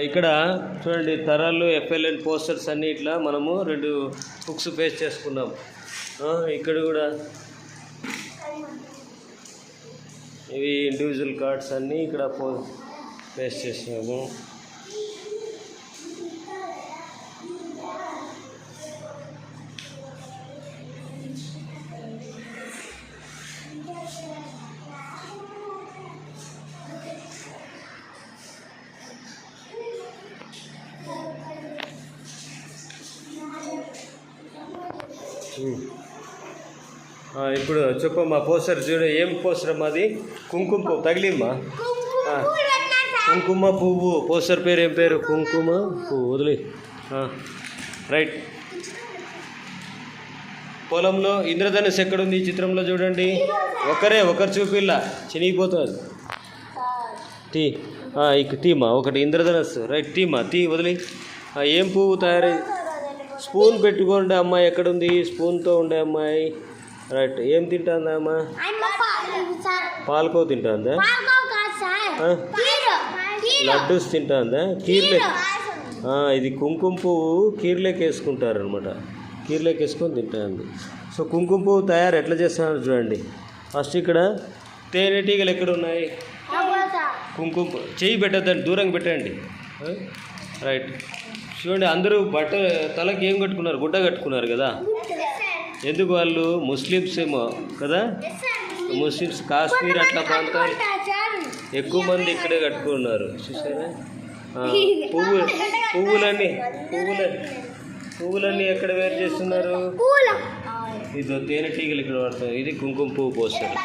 ఇక్కడ చూడండి తరాలు ఎఫ్ఎల్ఎన్ పోస్టర్స్ అన్ని ఇట్లా మనము 2 బుక్స్ పేస్ట్ చేసుకున్నాం. ఇక్కడ కూడా ఇవి ఇండివిజువల్ కార్డ్స్ అన్నీ ఇక్కడ పేస్ట్ చేసినాము. ఇప్పుడు చెప్పమ్మా పోస్టర్ చూడు. ఏం పోస్టర్ అమ్మా అది? కుంకుమ పువ్వు తగిలిమ్మా. కుంకుమ పువ్వు పోస్టర్ పేరు ఏం పేరు? కుంకుమ పువ్వు. వదిలి రైట్. పొలంలో ఇంద్రధనుస్సు ఎక్కడుంది ఈ చిత్రంలో చూడండి. ఒకరు చూపిల్లా చినిగిపోతుంది. తీ ఇక తీమా ఒకటి ఇంద్రధనుస్సు. రైట్ తీమా తీ వదిలి. ఏం పువ్వు తయారై? స్పూన్ పెట్టుకోండి అమ్మాయి. ఎక్కడుంది స్పూన్తో ఉండే అమ్మాయి? రైట్. ఏం తింటుందా అమ్మా? పాలకో తింటుందా? లడ్డూస్ తింటుందా? కీర్లే. ఇది కుంకుమ పువ్వు కీర్లేకి వేసుకుంటారు అనమాట. కీర్లేకి వేసుకొని తింటుంది. సో కుంకుమ పువ్వు తయారు ఎట్లా చేస్తున్నారు చూడండి. ఫస్ట్ ఇక్కడ తేనెటీగలు ఎక్కడ ఉన్నాయి? కుంకుమ చెయ్యి పెట్టద్దండి, దూరంగా పెట్టండి. రైట్. చూడండి అందరూ తలకి ఏం కట్టుకున్నారు? గుడ్డ కట్టుకున్నారు కదా. ఎందుకు? వాళ్ళు ముస్లిమ్స్ ఏమో కదా. ముస్లిమ్స్ కాశ్మీర్ అట్లా ప్రాంతాలు ఎక్కువ మంది ఇక్కడే కట్టుకున్నారు. చూసారా? పువ్వులన్నీ ఎక్కడ వేరు చేస్తున్నారు? ఇది తేనెటీగలు ఇక్కడ పడతాయి. ఇది కుంకుమ పువ్వు పోస్తారు.